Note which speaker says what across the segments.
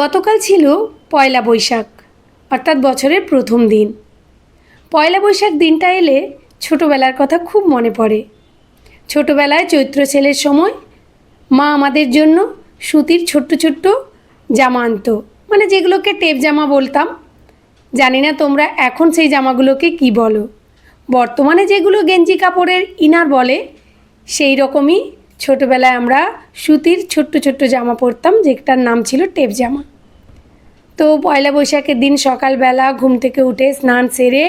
Speaker 1: গতকাল ছিল পয়লা বৈশাখ, অর্থাৎ বছরের প্রথম দিন। পয়লা বৈশাখ দিনটা এলে ছোটোবেলার কথা খুব মনে পড়ে। ছোটোবেলায় চৈত্র সেলের সময় মা আমাদের জন্য সুতির ছোট্ট ছোট্ট জামা আনতো, মানে যেগুলোকে টেপ জামা বলতাম। জানি না তোমরা এখন সেই জামাগুলোকে কি বলো। বর্তমানে যেগুলো গেঞ্জি কাপড়ের ইনার বলে, সেই রকমই ছোটোবেলায় আমরা সুতির ছোট্ট ছোট্ট জামা পরতাম, যেটার নাম ছিল টেপ জামা। তো পয়লা বৈশাখের দিন সকালবেলা ঘুম থেকে উঠে স্নান সেরে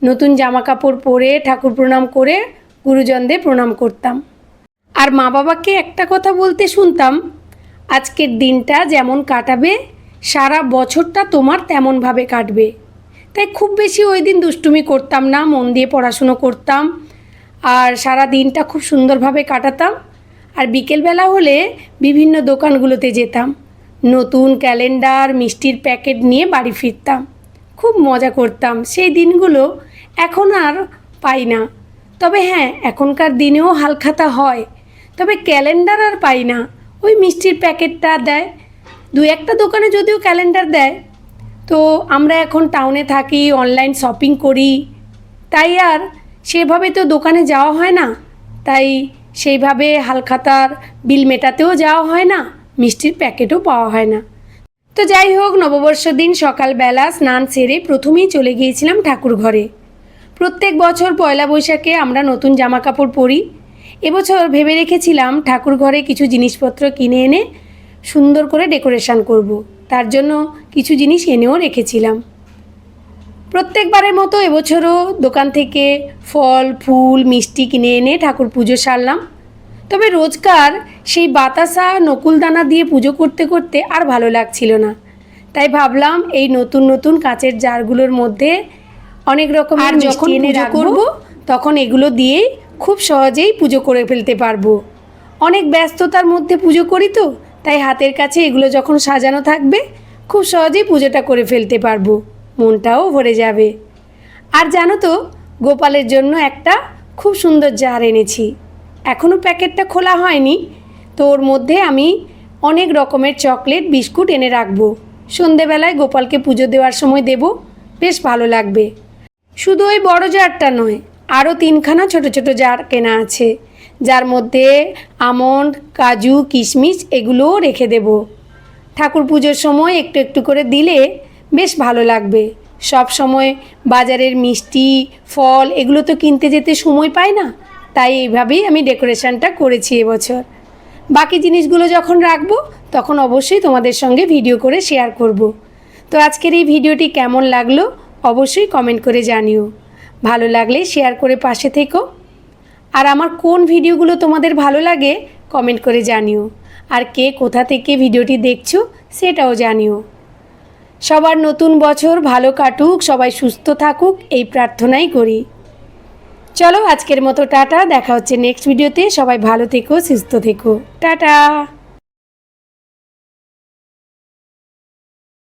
Speaker 1: নতুন জামা কাপড় পরে ঠাকুর প্রণাম করে গুরুজনদের প্রণাম করতাম। আর মা বাবাকে একটা কথা বলতে শুনতাম, আজকের দিনটা যেমন কাটাবে সারা বছরটা তোমার তেমনভাবে কাটবে। তাই খুব বেশি ওই দিন দুষ্টুমি করতাম না, মন দিয়ে পড়াশুনো করতাম আর সারা দিনটা খুব সুন্দরভাবে কাটাতাম। আর বিকেলবেলা হলে বিভিন্ন দোকানগুলোতে যেতাম, নতুন ক্যালেন্ডার মিষ্টির প্যাকেট নিয়ে বাড়ি ফিরতাম। খুব মজা করতাম। সেই দিনগুলো এখন আর পাই না। তবে হ্যাঁ, এখনকার দিনেও হালখাতা হয়, তবে ক্যালেন্ডার আর পাই না। ওই মিষ্টির প্যাকেটটা দেয়, দু একটা দোকানে যদিও ক্যালেন্ডার দেয়। তো আমরা এখন টাউনে থাকি, অনলাইন শপিং করি, তাই আর সেভাবে তো দোকানে যাওয়া হয় না। তাই সেইভাবে হালখাতার বিল মেটাতেও যাওয়া হয় না, মিষ্টির প্যাকেটও পাওয়া হয় না। তো যাই হোক, নববর্ষের দিন সকালবেলা স্নান সেরে প্রথমেই চলে গিয়েছিলাম ঠাকুর ঘরে। প্রত্যেক বছর পয়লা বৈশাখে আমরা নতুন জামা কাপড় পরি। এবছর ভেবে রেখেছিলাম ঠাকুর ঘরে কিছু জিনিসপত্র কিনে এনে সুন্দর করে ডেকোরেশন করব। তার জন্য কিছু জিনিস এনেও রেখেছিলাম। প্রত্যেকবারের মতো এবছরও দোকান থেকে ফল ফুল মিষ্টি কিনে এনে ঠাকুর পুজো সারলাম। তবে রোজকার সেই বাতাসা নকুলদানা দিয়ে পুজো করতে করতে আর ভালো লাগছিল না। তাই ভাবলাম এই নতুন নতুন কাঁচের জারগুলোর মধ্যে অনেক রকমের মিষ্টি এনে রাখব, তখন এগুলো দিয়েই খুব সহজেই পুজো করে ফেলতে পারবো। অনেক ব্যস্ততার মধ্যে পুজো করি, তো তাই হাতের কাছে এগুলো যখন সাজানো থাকবে খুব সহজেই পুজোটা করে ফেলতে পারবো, মনটাও ভরে যাবে। আর জানো তো, গোপালের জন্য একটা খুব সুন্দর জার এনেছি। এখনও প্যাকেটটা খোলা হয়নি, তো ওর মধ্যে আমি অনেক রকমের চকলেট বিস্কুট এনে রাখবো। সন্ধেবেলায় গোপালকে পুজো দেওয়ার সময় দেব, বেশ ভালো লাগবে। শুধু ওই বড় জারটা নয়, আরও 3খানা ছোট ছোট জার কেনা আছে, যার মধ্যে আমন্ড কাজু কিশমিশ এগুলোও রেখে দেব। ঠাকুর পুজোর সময় একটু একটু করে দিলে বেশ ভালো লাগবে। সব সময় বাজারের মিষ্টি ফল এগুলো তো কিনতে যেতে সময় পাই না, তাই এইভাবেই আমি ডেকোরেশনটা করেছি এবছর। বাকি জিনিসগুলো যখন রাখবো তখন অবশ্যই তোমাদের সঙ্গে ভিডিও করে শেয়ার করব। তো আজকের এই ভিডিওটি কেমন লাগলো অবশ্যই কমেন্ট করে জানিও। ভালো লাগলে শেয়ার করে পাশে থেকো। আর আমার কোন ভিডিওগুলো তোমাদের ভালো লাগে কমেন্ট করে জানিও। আর কে কোথা থেকে ভিডিওটি দেখছো সেটাও জানিও। সবার নতুন বছর ভালো কাটুক, সবাই সুস্থ থাকুক এই প্রার্থনাই করি। চলো আজকের মতো টাটা, দেখা হচ্ছে নেক্সট ভিডিওতে। সবাই ভালো থেকো, সুস্থ থেকো, টাটা।